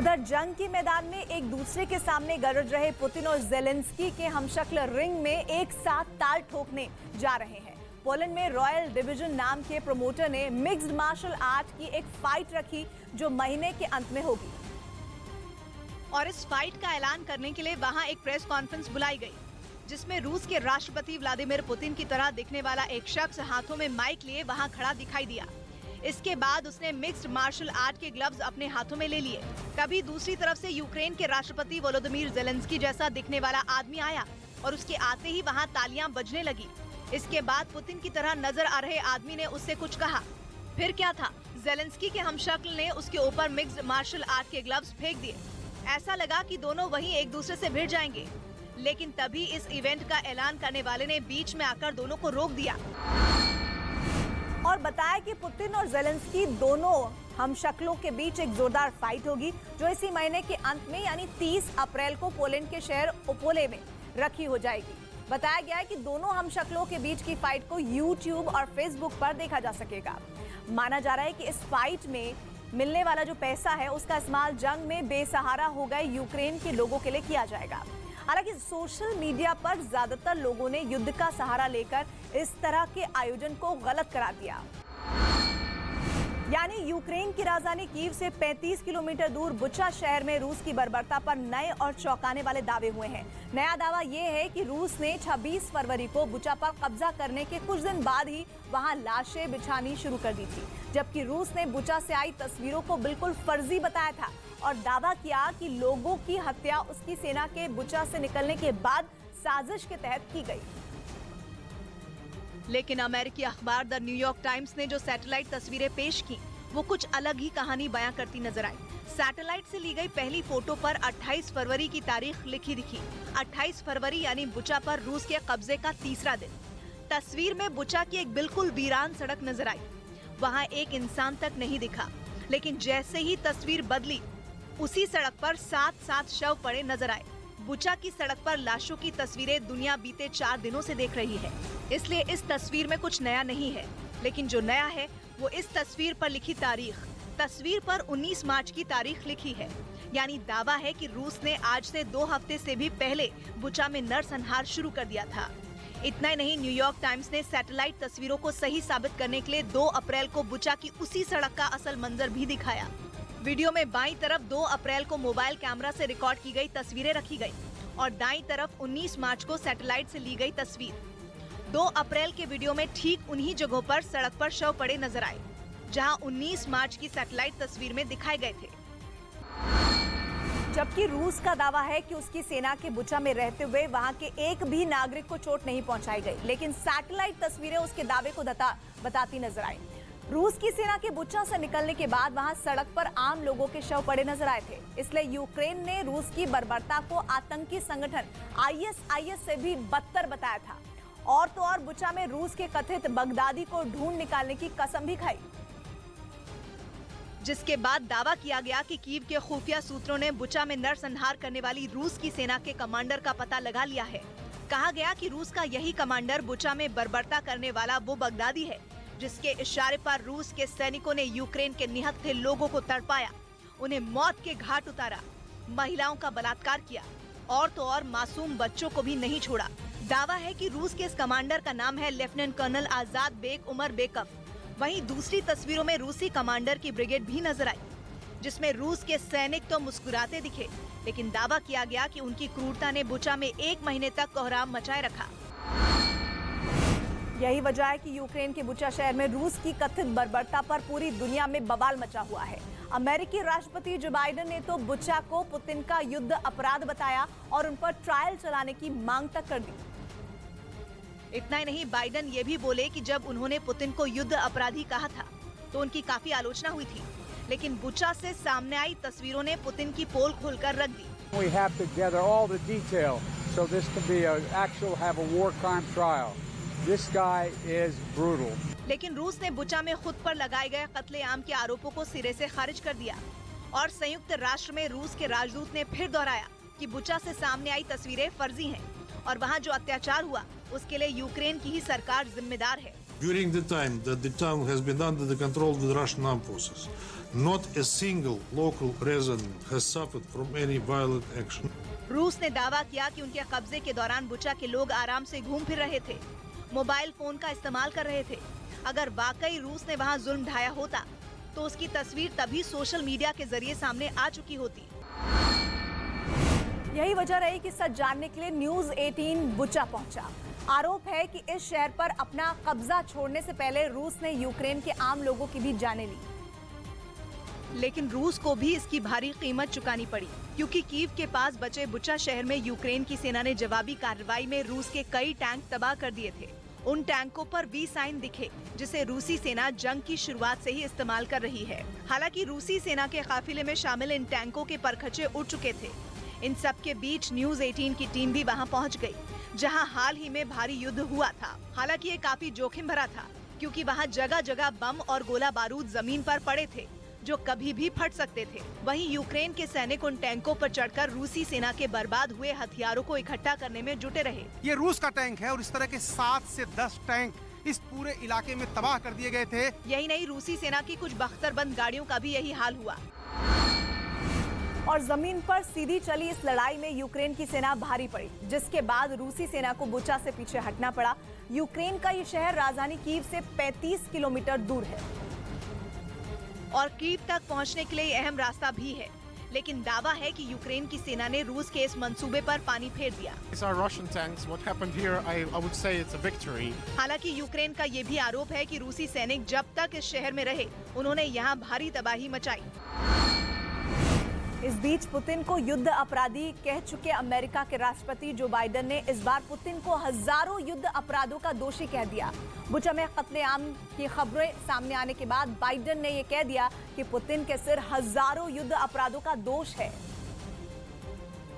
उधर जंग के मैदान में एक दूसरे के सामने गरज रहे पुतिन और जेलेंस्की के हमशक्ल रिंग में एक साथ ताल ठोकने जा रहे हैं। पोलैंड में रॉयल डिवीजन नाम के प्रमोटर ने मिक्स्ड मार्शल आर्ट की एक फाइट रखी जो महीने के अंत में होगी। और इस फाइट का ऐलान करने के लिए वहां एक प्रेस कॉन्फ्रेंस बुलाई गई, जिसमें रूस के राष्ट्रपति व्लादिमीर पुतिन की तरह दिखने वाला एक शख्स हाथों में माइक लिए वहां खड़ा दिखाई दिया। इसके बाद उसने मिक्स्ड मार्शल आर्ट के ग्लव्स अपने हाथों में ले लिए। तभी दूसरी तरफ से यूक्रेन के राष्ट्रपति वोलोदिमीर जेलेंस्की जैसा दिखने वाला आदमी आया और उसके आते ही वहां तालियां बजने लगी। इसके बाद पुतिन की तरह नजर आ रहे आदमी ने उससे कुछ कहा। फिर क्या था, जेलेंस्की के हमशक्ल ने उसके ऊपर मिक्स्ड मार्शल आर्ट के ग्लव्स फेंक दिए। ऐसा लगा कि दोनों वहीं एक दूसरे से भिड़ जाएंगे, लेकिन तभी इस इवेंट का ऐलान करने वाले ने बीच में आकर दोनों को रोक दिया और बताया कि पुतिन और जेलेंस्की दोनों हमशक्लों के बीच एक जोरदार फाइट होगी जो इसी महीने के अंत में यानी 30 अप्रैल को पोलैंड के शहर ओपोले में रखी हो जाएगी। बताया गया है कि दोनों हमशक्लों के बीच की फाइट को YouTube और Facebook पर देखा जा सकेगा। माना जा रहा है कि इस फाइट में मिलने वाला जो पैसा है उसका इस्तेमाल जंग में बेसहारा हो गए यूक्रेन के लोगों के लिए किया जाएगा। हालांकि सोशल मीडिया पर ज्यादातर लोगों ने युद्ध का सहारा लेकर इस तरह के आयोजन को गलत करार दिया। यानी यूक्रेन की राजधानी कीव से 35 किलोमीटर दूर बुचा शहर में रूस की बर्बरता पर नए और चौंकाने वाले दावे हुए हैं। नया दावा यह है कि रूस ने 26 फरवरी को बुचा पर कब्जा करने के कुछ दिन बाद ही वहां लाशें बिछानी शुरू कर दी थी, जबकि रूस ने बुचा से आई तस्वीरों को बिल्कुल फर्जी बताया था और दावा किया कि लोगों की हत्या उसकी सेना के बुचा से निकलने के बाद साजिश के तहत की गई। लेकिन अमेरिकी अखबार द न्यूयॉर्क टाइम्स ने जो सैटेलाइट तस्वीरें पेश की वो कुछ अलग ही कहानी बयां करती नजर आई। सैटेलाइट से ली गई पहली फोटो पर 28 फरवरी की तारीख लिखी दिखी। 28 फरवरी यानी बुचा पर रूस के कब्जे का तीसरा दिन। तस्वीर में बुचा की एक बिल्कुल वीरान सड़क नजर आई। वहाँ एक इंसान तक नहीं दिखा, लेकिन जैसे ही तस्वीर बदली उसी सड़क पर 7 शव पड़े नजर आए। बुचा की सड़क पर लाशों की तस्वीरें दुनिया बीते 4 दिनों से देख रही है, इसलिए इस तस्वीर में कुछ नया नहीं है। लेकिन जो नया है वो इस तस्वीर पर लिखी तारीख। तस्वीर पर 19 मार्च की तारीख लिखी है, यानी दावा है कि रूस ने आज से 2 हफ्ते से भी पहले बुचा में नरसंहार शुरू कर दिया था। इतना ही नहीं, न्यूयॉर्क टाइम्स ने सैटेलाइट तस्वीरों को सही साबित करने के लिए 2 अप्रैल को बुचा की उसी सड़क का असल मंजर भी दिखाया। वीडियो में बाईं तरफ 2 अप्रैल को मोबाइल कैमरा से रिकॉर्ड की गई तस्वीरें रखी गई और दाईं तरफ 19 मार्च को सैटेलाइट से ली गई तस्वीर। 2 अप्रैल के वीडियो में ठीक उन्हीं जगहों पर सड़क पर शव पड़े नजर आए, जहां 19 मार्च की सैटेलाइट तस्वीर में दिखाए गए थे। जबकि रूस का दावा है कि उसकी सेना के बुचा में रहते हुए वहां के एक भी नागरिक को चोट नहीं पहुंचाई गई, लेकिन सैटेलाइट तस्वीरें उसके दावे को बताती नजर आई। रूस की सेना के बुचा से निकलने के बाद वहां सड़क पर आम लोगों के शव पड़े नजर आए थे। इसलिए यूक्रेन ने रूस की बर्बरता को आतंकी संगठन ISIS से भी बदतर बताया था। और तो और बुचा में रूस के कथित बगदादी को ढूंढ निकालने की कसम भी खाई, जिसके बाद दावा किया गया कि कीव के खुफिया सूत्रों ने बुचा में नरसंहार करने वाली रूस की सेना के कमांडर का पता लगा लिया है। कहा गया कि रूस का यही कमांडर बुचा में बर्बरता करने वाला वो बगदादी है जिसके इशारे पर रूस के सैनिकों ने यूक्रेन के निहत्थे लोगों को तड़पाया, उन्हें मौत के घाट उतारा, महिलाओं का बलात्कार किया और तो और मासूम बच्चों को भी नहीं छोड़ा। दावा है कि रूस के इस कमांडर का नाम है लेफ्टिनेंट कर्नल आजाद बेग उमर बेकफ। वहीं दूसरी तस्वीरों में रूसी कमांडर की ब्रिगेड भी नजर आई, जिसमें रूस के सैनिक तो मुस्कुराते दिखे, लेकिन दावा किया गया कि उनकी क्रूरता ने बुचा में 1 महीने तक कोहराम मचाए रखा। यही वजह है कि यूक्रेन के बुचा शहर में रूस की कथित बर्बरता पर पूरी दुनिया में बवाल मचा हुआ है। अमेरिकी राष्ट्रपति जो बाइडेन ने तो बुचा को पुतिन का युद्ध अपराध बताया और उन पर ट्रायल चलाने की मांग तक कर दी। इतना ही नहीं, बाइडेन ये भी बोले कि जब उन्होंने पुतिन को युद्ध अपराधी कहा था तो उनकी काफी आलोचना हुई थी, लेकिन बुचा से सामने आई तस्वीरों ने पुतिन की पोल खोलकर रख दी। We have to gather all the detail so this can be have a war crime trial. This guy is brutal. लेकिन रूस ने बुचा में खुद पर लगाए गए कत्लेआम के आरोपों को सिरे से खारिज कर दिया और संयुक्त राष्ट्र में रूस के राजदूत ने फिर दोहराया कि बुचा से सामने आई तस्वीरें फर्जी हैं और वहां जो अत्याचार हुआ उसके लिए यूक्रेन की ही सरकार जिम्मेदार है। During the time that the town has been under the control of the Russian armed forces, not a single local resident has suffered from any violent action. रूस ने दावा किया कि उनके कब्जे के दौरान बुचा के लोग आराम से घूम फिर रहे थे, मोबाइल फोन का इस्तेमाल कर रहे थे। अगर वाकई रूस ने वहां जुल्म ढाया होता तो उसकी तस्वीर तभी सोशल मीडिया के जरिए सामने आ चुकी होती। यही वजह रही कि सच जानने के लिए न्यूज 18 बुचा पहुंचा। आरोप है कि इस शहर पर अपना कब्जा छोड़ने से पहले रूस ने यूक्रेन के आम लोगों की भी जानें ली। लेकिन रूस को भी इसकी भारी कीमत चुकानी पड़ी, क्योंकि कीव के पास बचे बुचा शहर में यूक्रेन की सेना ने जवाबी कार्रवाई में रूस के कई टैंक तबाह कर दिए थे। उन टैंकों पर वी साइन दिखे, जिसे रूसी सेना जंग की शुरुआत से ही इस्तेमाल कर रही है। हालांकि रूसी सेना के काफिले में शामिल इन टैंकों के परखचे उड़ चुके थे। इन सब के बीच न्यूज 18 की टीम भी वहां पहुंच गई, जहां हाल ही में भारी युद्ध हुआ था। हालांकि ये काफी जोखिम भरा था, क्योंकि वहां जगह जगह बम और गोला बारूद जमीन पर पड़े थे, जो कभी भी फट सकते थे। वहीं यूक्रेन के सैनिक उन टैंकों पर चढ़कर रूसी सेना के बर्बाद हुए हथियारों को इकट्ठा करने में जुटे रहे। ये रूस का टैंक है और इस तरह के 7 से 10 टैंक इस पूरे इलाके में तबाह कर दिए गए थे। यही नहीं, रूसी सेना की कुछ बख्तरबंद गाड़ियों का भी यही हाल हुआ। और जमीन पर सीधी चली इस लड़ाई में यूक्रेन की सेना भारी पड़ी, जिसके बाद रूसी सेना को बुचा से पीछे हटना पड़ा। यूक्रेन का ये शहर राजधानी कीव से 35 किलोमीटर दूर है और कीव तक पहुंचने के लिए अहम रास्ता भी है। लेकिन दावा है कि यूक्रेन की सेना ने रूस के इस मंसूबे पर पानी फेर दिया। हालांकि यूक्रेन का ये भी आरोप है कि रूसी सैनिक जब तक इस शहर में रहे, उन्होंने यहाँ भारी तबाही मचाई। इस बीच पुतिन को युद्ध अपराधी कह चुके अमेरिका के राष्ट्रपति जो बाइडेन ने इस बार पुतिन को हजारों युद्ध अपराधों का दोषी कह दिया। बुचा में कत्लेआम की खबरें सामने आने के बाद बाइडेन ने यह कह दिया कि पुतिन के सिर हजारों युद्ध अपराधों का दोष है।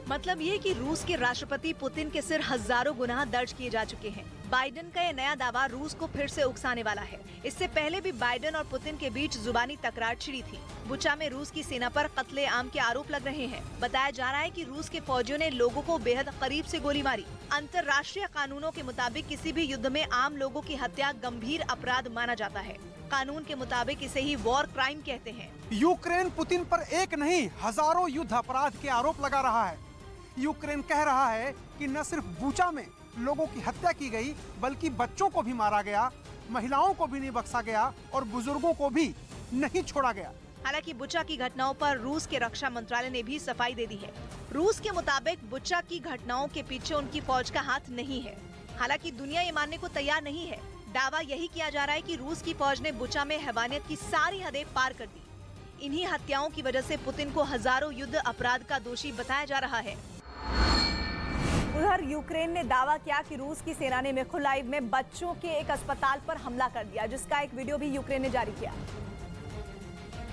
मतलब ये कि रूस के राष्ट्रपति पुतिन के सिर हजारों गुनाह दर्ज किए जा चुके हैं। बाइडेन का ये नया दावा रूस को फिर से उकसाने वाला है। इससे पहले भी बाइडेन और पुतिन के बीच जुबानी तकरार छिड़ी थी। बुचा में रूस की सेना पर कत्लेआम के आरोप लग रहे हैं। बताया जा रहा है कि रूस के फौजियों ने लोगों को बेहद करीब से गोली मारी। अंतर्राष्ट्रीय कानूनों के मुताबिक किसी भी युद्ध में आम लोगों की हत्या गंभीर अपराध माना जाता है। कानून के मुताबिक इसे ही वॉर क्राइम कहते हैं। यूक्रेन पुतिन पर एक नहीं हजारों युद्ध अपराध के आरोप लगा रहा है। यूक्रेन कह रहा है कि न सिर्फ बुचा में लोगों की हत्या की गई, बल्कि बच्चों को भी मारा गया, महिलाओं को भी नहीं बख्शा गया और बुजुर्गों को भी नहीं छोड़ा गया। हालांकि बुचा की घटनाओं पर रूस के रक्षा मंत्रालय ने भी सफाई दे दी है। रूस के मुताबिक बुचा की घटनाओं के पीछे उनकी फौज का हाथ नहीं है। हालांकि दुनिया ये मानने को तैयार नहीं है। दावा यही किया जा रहा है कि रूस की फौज ने बुचा में हैवानियत की सारी हदें पार कर दी। इन्हीं हत्याओं की वजह से पुतिन को हजारों युद्ध अपराध का दोषी बताया जा रहा है। उधर यूक्रेन ने दावा किया कि रूस की सेना ने मिकोलाइव में बच्चों के एक अस्पताल पर हमला कर दिया, जिसका एक वीडियो भी यूक्रेन ने जारी किया,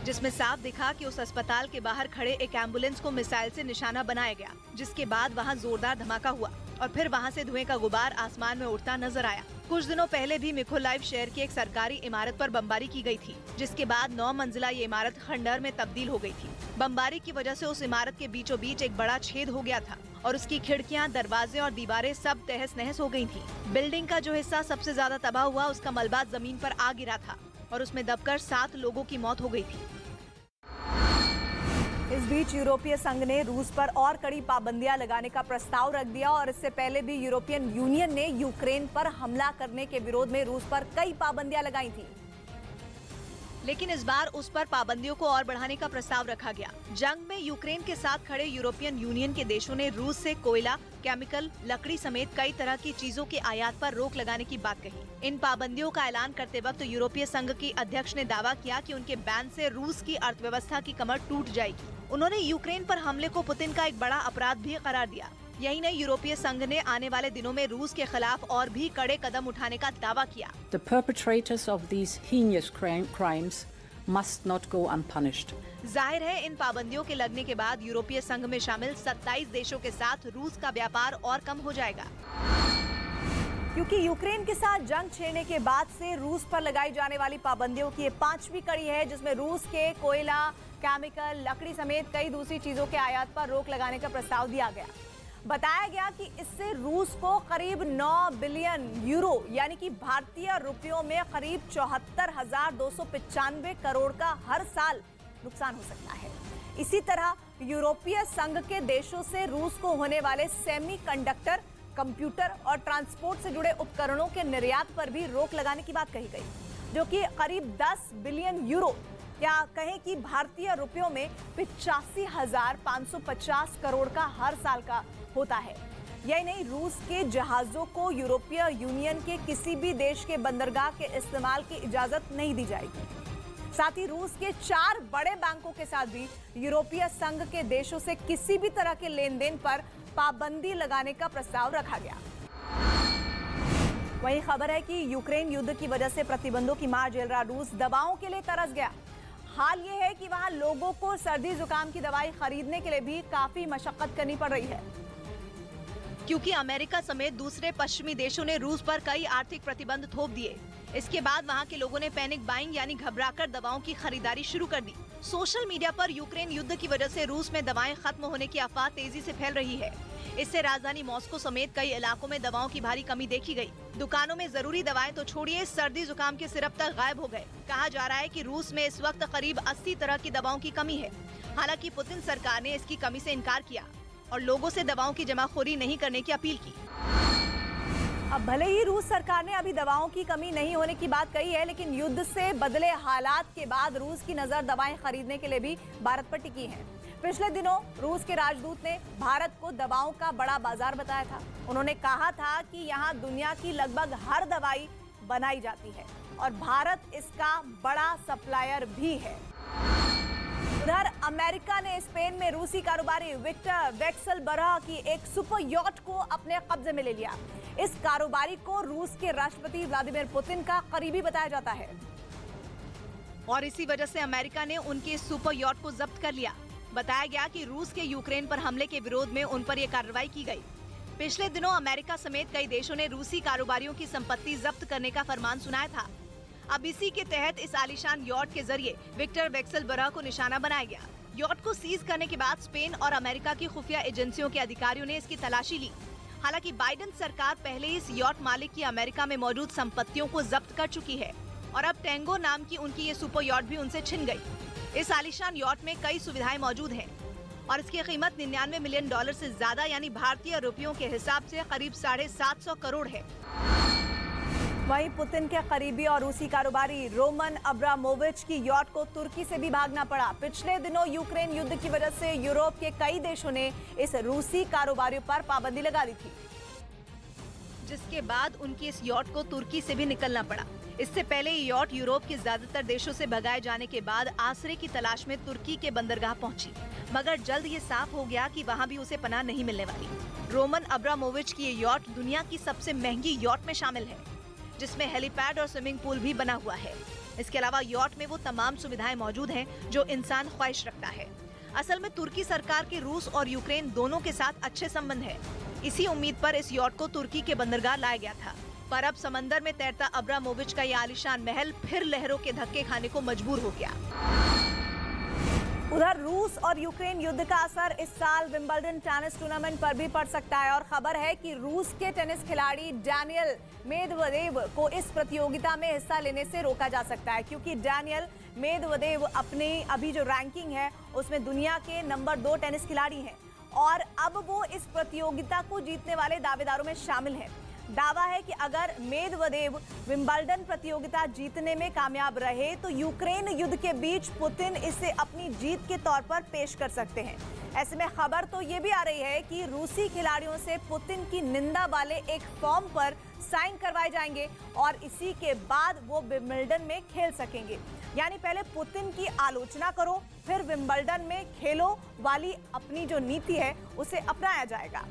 जिसमें साफ दिखा कि उस अस्पताल के बाहर खड़े एक एम्बुलेंस को मिसाइल से निशाना बनाया गया, जिसके बाद वहां जोरदार धमाका हुआ और फिर वहां से धुएं का गुबार आसमान में उड़ता नजर आया। कुछ दिनों पहले भी मिकोलाइव शहर की एक सरकारी इमारत पर बमबारी की गई थी, जिसके बाद 9 मंजिला ये इमारत खंडहर में तब्दील हो गई थी। बमबारी की वजह से उस इमारत के बीचों बीच एक बड़ा छेद हो गया था और उसकी खिड़कियां, दरवाजे और दीवारें सब तहस नहस हो गई थी। बिल्डिंग का जो हिस्सा सबसे ज्यादा तबाह हुआ, उसका मलबा जमीन पर आ गिरा था और उसमें दबकर 7 लोगों की मौत हो गई थी। इस बीच यूरोपीय संघ ने रूस पर और कड़ी पाबंदियां लगाने का प्रस्ताव रख दिया और इससे पहले भी यूरोपियन यूनियन ने यूक्रेन पर हमला करने के विरोध में रूस पर कई पाबंदियां लगाई थी। लेकिन इस बार उस पर पाबंदियों को और बढ़ाने का प्रस्ताव रखा गया। जंग में यूक्रेन के साथ खड़े यूरोपियन यूनियन के देशों ने रूस से कोयला, केमिकल, लकड़ी समेत कई तरह की चीजों के आयात पर रोक लगाने की बात कही। इन पाबंदियों का ऐलान करते वक्त यूरोपीय संघ की अध्यक्ष ने दावा किया कि उनके बैन से रूस की अर्थव्यवस्था की कमर टूट जाएगी। उन्होंने यूक्रेन पर हमले को पुतिन का एक बड़ा अपराध भी करार दिया। यही नहीं, यूरोपीय संघ ने आने वाले दिनों में रूस के खिलाफ और भी कड़े कदम उठाने का दावा किया। The perpetrators of these heinous crimes must not go unpunished. जाहिर है, इन पाबंदियों के लगने के बाद यूरोपीय संघ में शामिल 27 देशों के साथ रूस का व्यापार और कम हो जाएगा। क्योंकि यूक्रेन के साथ जंग छेड़ने के बाद से रूस पर लगाई जाने वाली पाबंदियों की ये 5वीं कड़ी है, जिसमें रूस के कोयला, केमिकल, लकड़ी समेत कई दूसरी चीजों के आयात पर रोक लगाने का प्रस्ताव दिया गया। बताया गया कि इससे रूस को करीब 9 बिलियन यूरो यानी कि भारतीय रुपयों में करीब 74,295 करोड़ का हर साल नुकसान हो सकता है। इसी तरह यूरोपीय संघ के देशों से रूस को होने वाले सेमीकंडक्टर, कंप्यूटर और ट्रांसपोर्ट से जुड़े उपकरणों के निर्यात पर भी रोक लगाने की बात कही गई, जो कि करीब 10 बिलियन यूरो या कहें कि भारतीय रुपयों में 85,550 करोड़ का हर साल का होता है। यही नहीं, रूस के जहाजों को यूरोपीय यूनियन के किसी भी देश के बंदरगाह के इस्तेमाल की इजाजत नहीं दी जाएगी। साथ ही रूस के 4 बड़े बैंकों के साथ भी यूरोपीय संघ के देशों से किसी भी तरह के लेन देन पर पाबंदी लगाने का प्रस्ताव रखा गया। वहीं खबर है कि यूक्रेन युद्ध की वजह से प्रतिबंधों की मार झेल रहा रूस दवाओं के लिए तरस गया। हाल ये है कि वहां लोगों को सर्दी जुकाम की दवाई खरीदने के लिए भी काफी मशक्कत करनी पड़ रही है, क्योंकि अमेरिका समेत दूसरे पश्चिमी देशों ने रूस पर कई आर्थिक प्रतिबंध थोप दिए। इसके बाद वहां के लोगों ने पैनिक बाइंग यानी घबराकर दवाओं की खरीदारी शुरू कर दी। सोशल मीडिया पर यूक्रेन युद्ध की वजह से रूस में दवाएं खत्म होने की अफवाह तेजी से फैल रही है। इससे राजधानी मॉस्को समेत कई इलाकों में दवाओं की भारी कमी देखी गई। दुकानों में जरूरी दवाएं तो छोड़िए, सर्दी जुकाम के सिरप तक गायब हो गए। कहा जा रहा है कि रूस में इस वक्त करीब 80 तरह की दवाओं की कमी है। हालांकि पुतिन सरकार ने इसकी कमी से इनकार किया और लोगों से दवाओं की जमाखोरी नहीं करने की अपील की। अब भले ही रूस सरकार ने अभी दवाओं की कमी नहीं होने की बात कही है, लेकिन युद्ध से बदले हालात के बाद रूस की नजर दवाएं खरीदने के लिए भी भारत पर टिकी है। पिछले दिनों रूस के राजदूत ने भारत को दवाओं का बड़ा बाजार बताया था। उन्होंने कहा था कि यहाँ दुनिया की लगभग हर दवाई बनाई जाती है और भारत इसका बड़ा सप्लायर भी है। उधर अमेरिका ने स्पेन में रूसी कारोबारी विक्टर वेक्सेलबर्ग की एक सुपर यॉट को अपने कब्जे में ले लिया। इस कारोबारी को रूस के राष्ट्रपति व्लादिमीर पुतिन का करीबी बताया जाता है और इसी वजह से अमेरिका ने उनके सुपर यॉट को जब्त कर लिया। बताया गया कि रूस के यूक्रेन पर हमले के विरोध में उन पर यह कार्रवाई की गई। पिछले दिनों अमेरिका समेत कई देशों ने रूसी कारोबारियों की संपत्ति जब्त करने का फरमान सुनाया था। अब इसी के तहत इस आलीशान यॉट के जरिए विक्टर वेक्सेलबर्ग को निशाना बनाया गया। यॉट को सीज करने के बाद स्पेन और अमेरिका की खुफिया एजेंसियों के अधिकारियों ने इसकी तलाशी ली। हालांकि बाइडेन सरकार पहले इस यॉट मालिक की अमेरिका में मौजूद संपत्तियों को जब्त कर चुकी है और अब टैंगो नाम की उनकी ये सुपर यॉट भी उनसे छिन गई। इस आलीशान यॉट में कई सुविधाएं मौजूद हैं और इसकी कीमत $99 मिलियन से ज्यादा यानी भारतीय रुपयों के हिसाब से करीब 750 करोड़ है। वहीं पुतिन के करीबी और रूसी कारोबारी रोमन अब्रामोविच की यॉट को तुर्की से भी भागना पड़ा। पिछले दिनों यूक्रेन युद्ध की वजह से यूरोप के कई देशों ने इस रूसी कारोबारियों पर पाबंदी लगा दी थी, जिसके बाद उनकी इस यॉट को तुर्की से भी निकलना पड़ा। इससे पहले ये यॉट यूरोप के ज्यादातर देशों से भगाए जाने के बाद आश्रय की तलाश में तुर्की के बंदरगाह पहुंची, मगर जल्द ये साफ हो गया कि वहां भी उसे पनाह नहीं मिलने वाली। रोमन अब्रामोविच की ये यॉट दुनिया की सबसे महंगी यॉट में शामिल है, जिसमें हेलीपैड और स्विमिंग पूल भी बना हुआ है। इसके अलावा यॉट में वो तमाम सुविधाएं मौजूद हैं जो इंसान ख्वाहिश रखता है। असल में तुर्की सरकार के रूस और यूक्रेन दोनों के साथ अच्छे संबंध है। इसी उम्मीद पर इस यॉट को तुर्की के बंदरगाह लाया गया था, पर अब समंदर में तैरता अब्रामोविच का ये आलीशान महल फिर लहरों के धक्के खाने को मजबूर हो गया। उधर रूस और यूक्रेन युद्ध का असर इस साल विंबलडन टेनिस टूर्नामेंट पर भी पड़ सकता है और खबर है कि रूस के टेनिस खिलाड़ी डैनियल मेदवेदेव को इस प्रतियोगिता में हिस्सा लेने से रोका जा सकता है, क्योंकि डैनियल मेदवेदेव अपनी अभी जो रैंकिंग है उसमें दुनिया के नंबर 2 टेनिस खिलाड़ी हैं और अब वो इस प्रतियोगिता को जीतने वाले दावेदारों में शामिल हैं। दावा है कि अगर मेदवेदेव विंबलडन प्रतियोगिता जीतने में कामयाब रहे तो यूक्रेन युद्ध के बीच पुतिन इसे अपनी जीत के तौर पर पेश कर सकते हैं। ऐसे में खबर तो ये भी आ रही है कि रूसी खिलाड़ियों से पुतिन की निंदा वाले एक फॉर्म पर साइन करवाए जाएंगे और इसी के बाद वो विंबलडन में खेल सकेंगे। यानी पहले पुतिन की आलोचना करो, फिर विंबलडन में खेलो वाली अपनी जो नीति है उसे अपनाया जाएगा।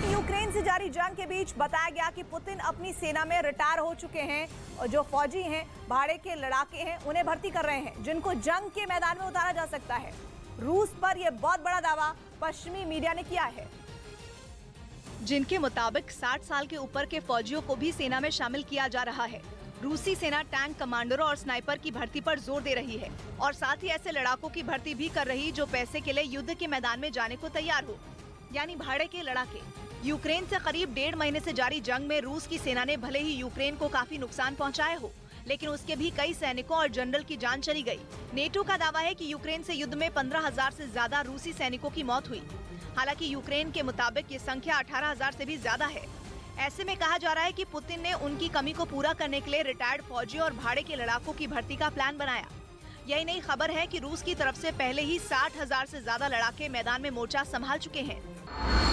यूक्रेन से जारी जंग के बीच बताया गया कि पुतिन अपनी सेना में रिटायर हो चुके हैं और जो फौजी हैं, भाड़े के लड़ाके हैं, उन्हें भर्ती कर रहे हैं जिनको जंग के मैदान में उतारा जा सकता है। रूस पर यह बहुत बड़ा दावा पश्चिमी मीडिया ने किया है, जिनके मुताबिक 60 साल के ऊपर के फौजियों को भी सेना में शामिल किया जा रहा है। रूसी सेना टैंक कमांडरों और स्नाइपर की भर्ती पर जोर दे रही है और साथ ही ऐसे लड़ाकों की भर्ती भी कर रही जो पैसे के लिए युद्ध के मैदान में जाने को तैयार हो। यानी भाड़े के लड़ाके। यूक्रेन से करीब 1.5 महीने से जारी जंग में रूस की सेना ने भले ही यूक्रेन को काफी नुकसान पहुंचाया हो, लेकिन उसके भी कई सैनिकों और जनरल की जान चली गई। नेटो का दावा है कि यूक्रेन से युद्ध में 15,000 से ज्यादा रूसी सैनिकों की मौत हुई। हालांकि यूक्रेन के मुताबिक ये संख्या 18,000 से भी ज्यादा है। ऐसे में कहा जा रहा है कि पुतिन ने उनकी कमी को पूरा करने के लिए रिटायर्ड फौजी और भाड़े के लड़ाकों की भर्ती का प्लान बनाया। यही नहीं, खबर है कि रूस की तरफ से पहले ही 60,000 से ज्यादा लड़ाके मैदान में मोर्चा संभाल चुके हैं।